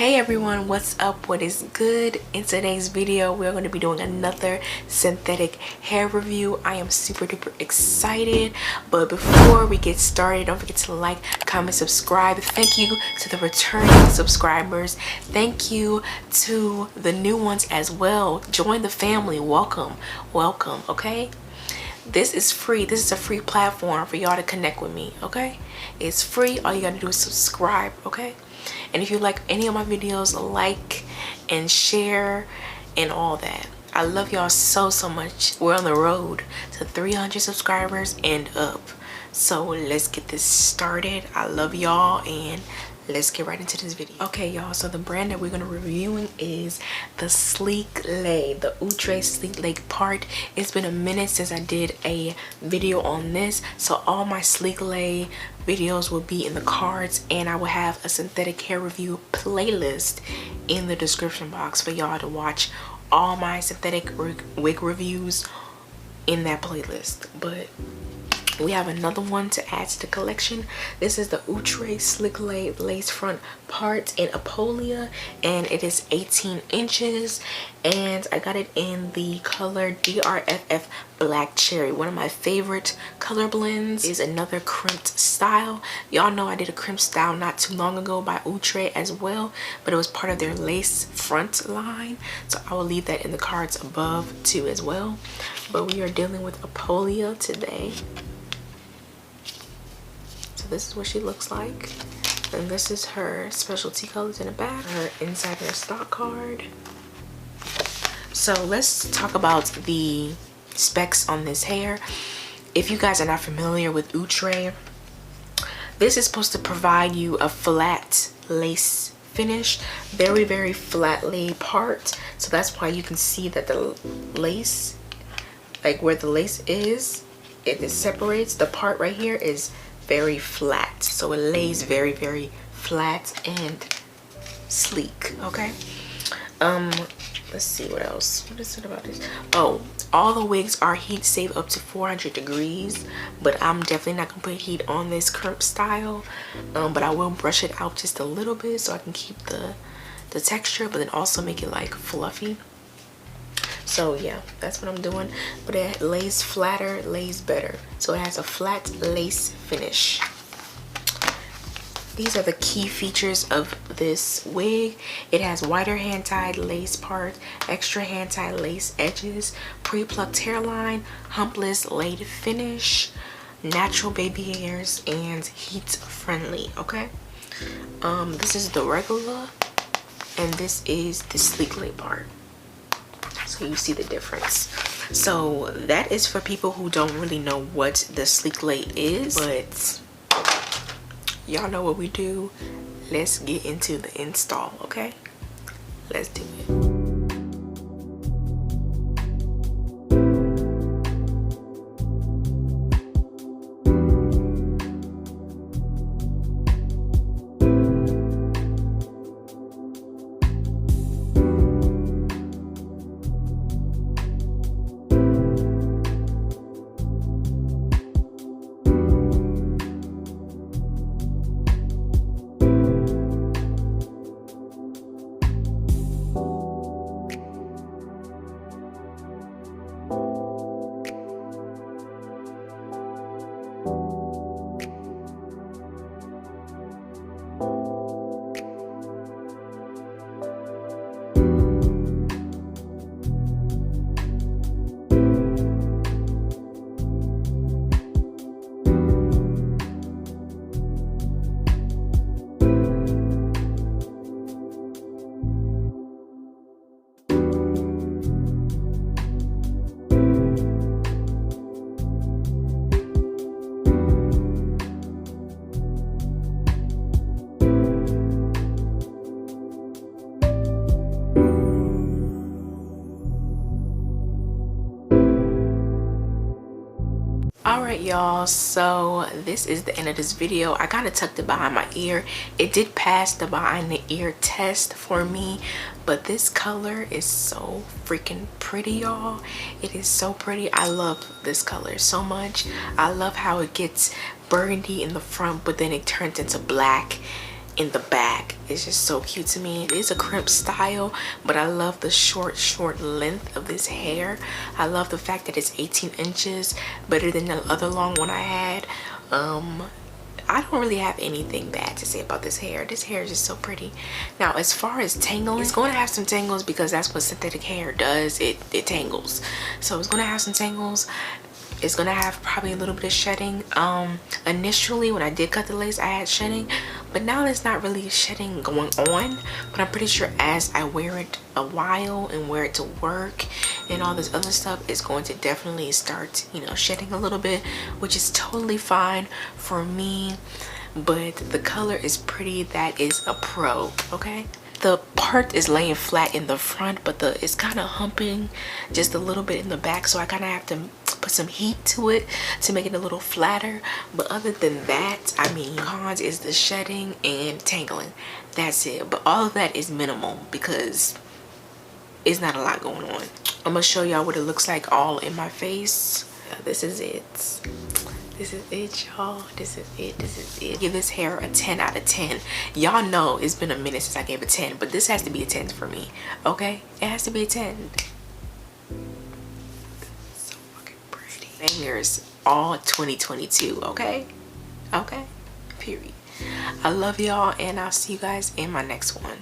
Hey everyone, what's up? What is good? In today's video we're going to be doing another synthetic hair review. I am super duper excited, but before we get started, don't forget to like, comment, subscribe. Thank you to the returning subscribers. Thank you to the new ones as well. Join the family. Welcome, okay? This is free. This is a free platform for y'all to connect with me, okay? It's free. All you gotta do is subscribe, okay? And if you like any of my videos, like and share and all that. I love y'all so much. We're on the road to 300 subscribers and up. So let's get this started. I love y'all and let's get right into this video. Okay y'all, so the brand that we're going to be reviewing is the SleekLay, the Outre SleekLay part. It's been a minute since I did a video on this, so all my SleekLay videos will be in the cards, and I will have a synthetic hair review playlist in the description box for y'all to watch all my synthetic wig reviews in that playlist. But we have another one to add to the collection. This is the Outre SleekLay lace front part in Apolia, and it is 18 inches, and I got it in the color DRFFBLKCHER. One of my favorite color blends. Is another crimped style. Y'all know I did a crimped style not too long ago by Outre as well, but it was part of their lace front line, so I will leave that in the cards above too as well. But we are dealing with Apolia today. This is what she looks like, and this is her specialty colors in the back, her inside her stock card. So let's talk about the specs on this hair. If you guys are not familiar with Outre, this is supposed to provide you a flat lace finish, very flat lay part, so that's why you can see that the lace, like where the lace is, it separates. The part right here is very flat, so it lays very flat and sleek. Okay, let's see what else. What is it about this? Oh, all the wigs are heat safe up to 400 degrees, but I'm definitely not gonna put heat on this crimp style, but I will brush it out just a little bit so I can keep the texture, but then also make it like fluffy. So yeah, that's what I'm doing. But it lays flatter, lays better, so it has a flat lace finish. These are the key features of this wig. It has wider hand-tied lace part, extra hand-tied lace edges, pre-plucked hairline, humpless laid finish, natural baby hairs, and heat friendly. Okay, this is the regular, and this is the SleekLay part. So you see the difference. So that is for people who don't really know what the SleekLay is, but y'all know what we do. Let's get into the install, okay? Let's do it. Alright y'all, so this is the end of this video. I kind of tucked it behind my ear. It did pass the behind the ear test for me, but this color is so freaking pretty, y'all. It is so pretty. I love this color so much. I love how it gets burgundy in the front, but then it turns into black in the back. It's just so cute to me. It is a crimp style, but I love the short length of this hair. I love the fact that it's 18 inches, better than the other long one I had. I don't really have anything bad to say about this hair. This hair is just so pretty. Now, as far as tangling, it's going to have some tangles because that's what synthetic hair does. It tangles. So it's going to have some tangles. It's going to have probably a little bit of shedding. Initially, when I did cut the lace, I had shedding. But now there's not really shedding going on. But I'm pretty sure as I wear it a while and wear it to work and all this other stuff, it's going to definitely start, you know, shedding a little bit, which is totally fine for me. But the color is pretty. That is a pro, okay? The part is laying flat in the front, but it's kind of humping just a little bit in the back, so I kind of have to put some heat to it to make it a little flatter. But other than that, I mean, cons is the shedding and tangling. That's it. But all of that is minimal because it's not a lot going on. I'm gonna show y'all what it looks like all in my face. This is it. This is it, y'all. This is it. This is it. Give this hair a 10 out of 10. Y'all know it's been a minute since I gave a 10, but this has to be a 10 for me, okay? It has to be a 10. So fucking pretty. Bangers all 2022, okay? Okay? Period. I love y'all, and I'll see you guys in my next one.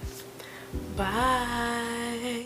Bye.